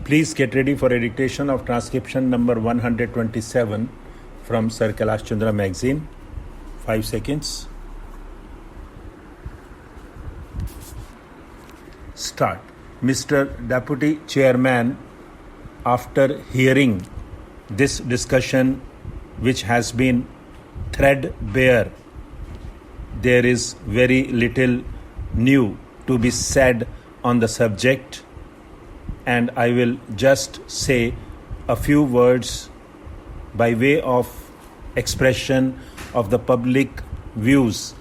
Please get ready for a dictation of transcription number 127 from Sir Kailash Chandra magazine. 5 seconds. Start. Mr. Deputy Chairman, after hearing this discussion which has been threadbare, there is very little new to be said on the subject, and I will just say a few words by way of expression of the public views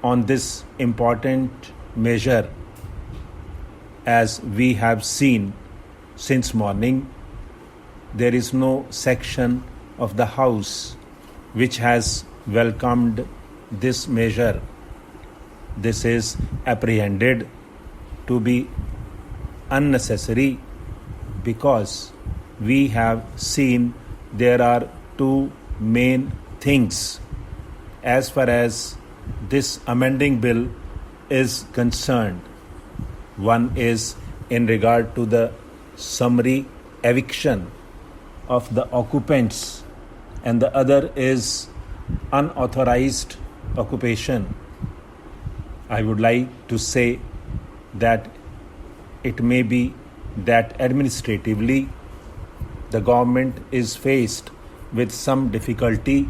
on this important measure. As we have seen since morning, there is no section of the House which has welcomed this measure. This is apprehended to be unnecessary because we have seen there are two main things as far as this amending bill is concerned. One is in regard to the summary eviction of the occupants, and the other is unauthorized occupation. I would like to say that it may be that administratively the government is faced with some difficulty,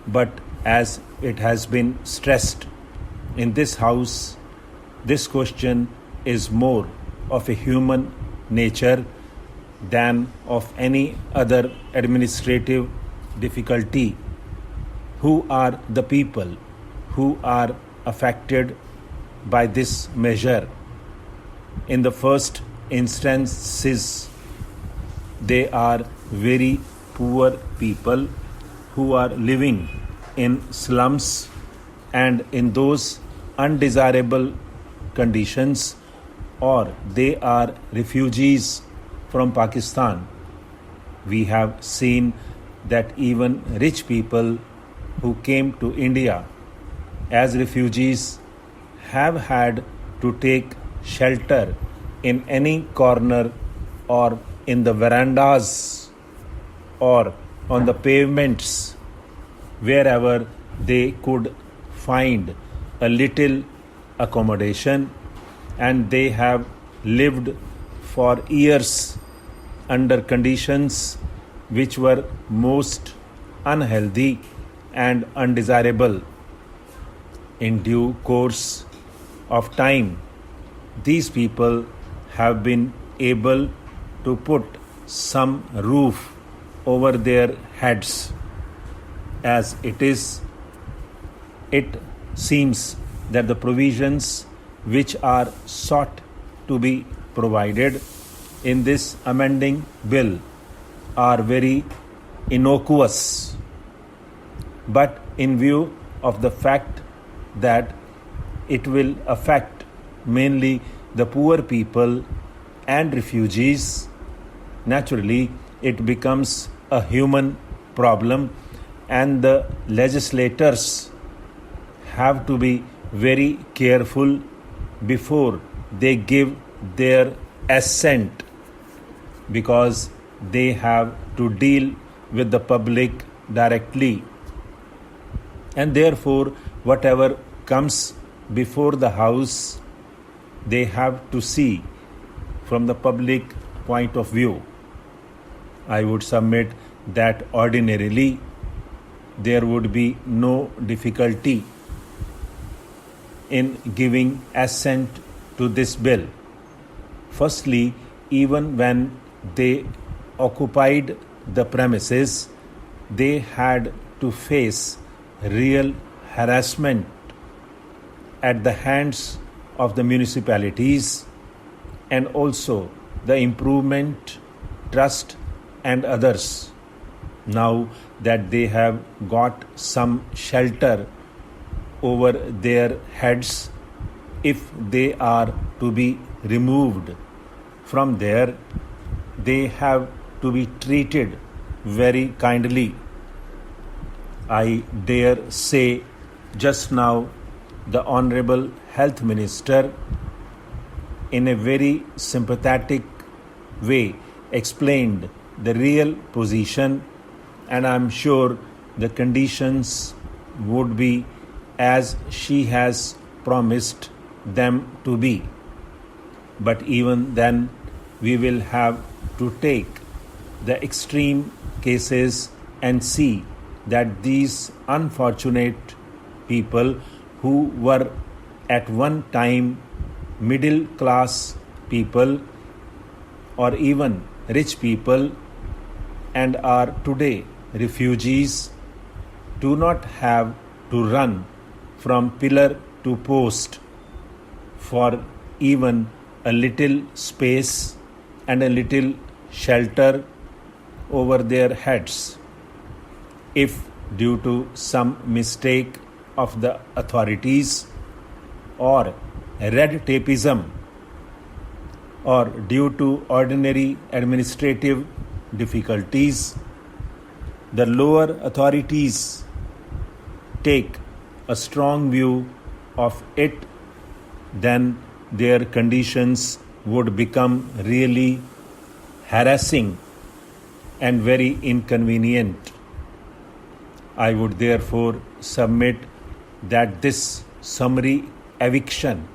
but as it has been stressed in this House, this question is more of a human nature than of any other administrative difficulty. Who are the people who are affected by this measure? In the first instances, they are very poor people who are living in slums and in those undesirable conditions, or they are refugees from Pakistan. We have seen that even rich people who came to India as refugees have had to take shelter in any corner or in the verandas or on the pavements, wherever they could find a little accommodation, and they have lived for years under conditions which were most unhealthy and undesirable. In due course of time, these people have been able to put some roof over their heads. As it is, it seems that the provisions which are sought to be provided in this amending bill are very innocuous. But in view of the fact that it will affect mainly the poor people and refugees, naturally it becomes a human problem, and the legislators have to be very careful before they give their assent, because they have to deal with the public directly, and therefore whatever comes before the House, they have to see from the public point of view. I would submit that ordinarily there would be no difficulty in giving assent to this bill. Firstly, even when they occupied the premises, they had to face real harassment at the hands of the municipalities and also the Improvement Trust and others. Now that they have got some shelter over their heads, if they are to be removed from there, they have to be treated very kindly. I dare say just now the Honorable Health Minister, in a very sympathetic way, explained the real position, and I'm sure the conditions would be as she has promised them to be. But even then, we will have to take the extreme cases and see that these unfortunate people who were at one time middle class people or even rich people and are today refugees do not have to run from pillar to post for even a little space and a little shelter over their heads. If due to some mistake of the authorities or red tapeism or due to ordinary administrative difficulties, the lower authorities take a strong view of it, then their conditions would become really harassing and very inconvenient. I would therefore submit that this summary eviction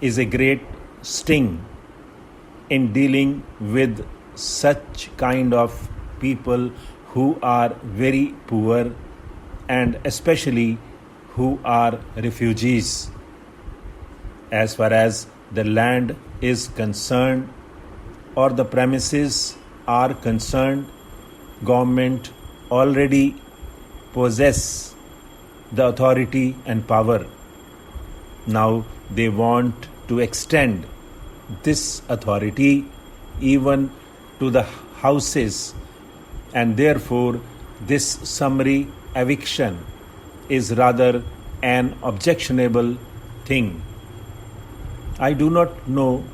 is a great sting in dealing with such kind of people who are very poor and especially who are refugees. As far as the land is concerned or the premises are concerned, government already possess the authority and power. Now they want to extend this authority even to the houses, and therefore this summary eviction is rather an objectionable thing. I do not know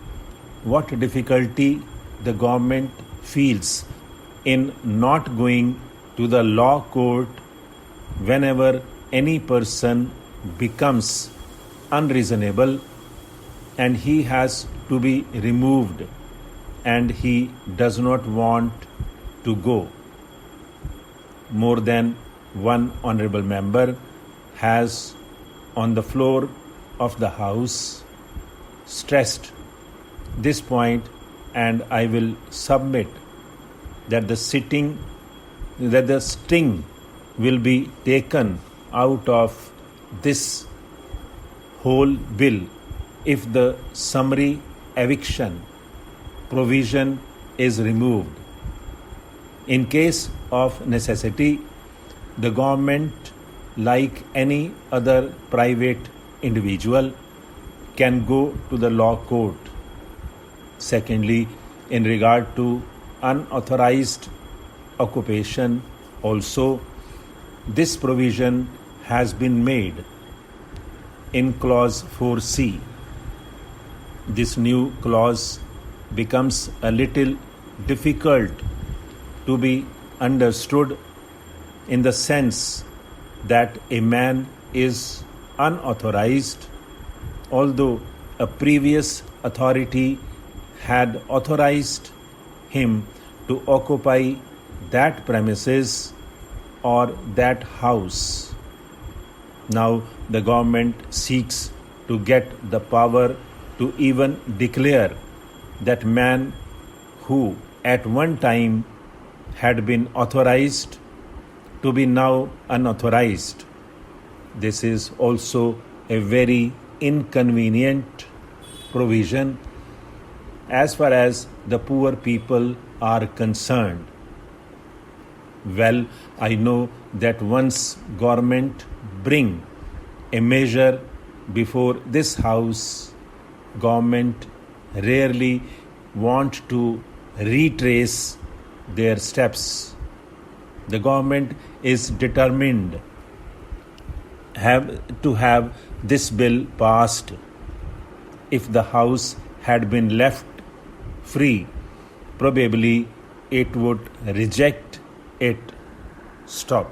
what difficulty the government feels in not going to the law court whenever any person becomes unreasonable and he has to be removed and he does not want to go. More than one honorable member has on the floor of the House stressed this point, and I will submit that the sting will be taken out of this whole bill if the summary eviction provision is removed. In case of necessity, the government, like any other private individual, can go to the law court. Secondly, in regard to unauthorized occupation also, this provision has been made in clause 4C. This new clause becomes a little difficult to be understood in the sense that a man is unauthorized although a previous authority had authorized him to occupy that premises or that house. Now the government seeks to get the power to even declare that man who at one time had been authorized to be now unauthorized. This is also a very inconvenient provision as far as the poor people are concerned. Well, I know that once government bring a measure before this house, government rarely want to retrace their steps. The government is determined to have this bill passed. If the house had been left free, probably it would reject it. Stop.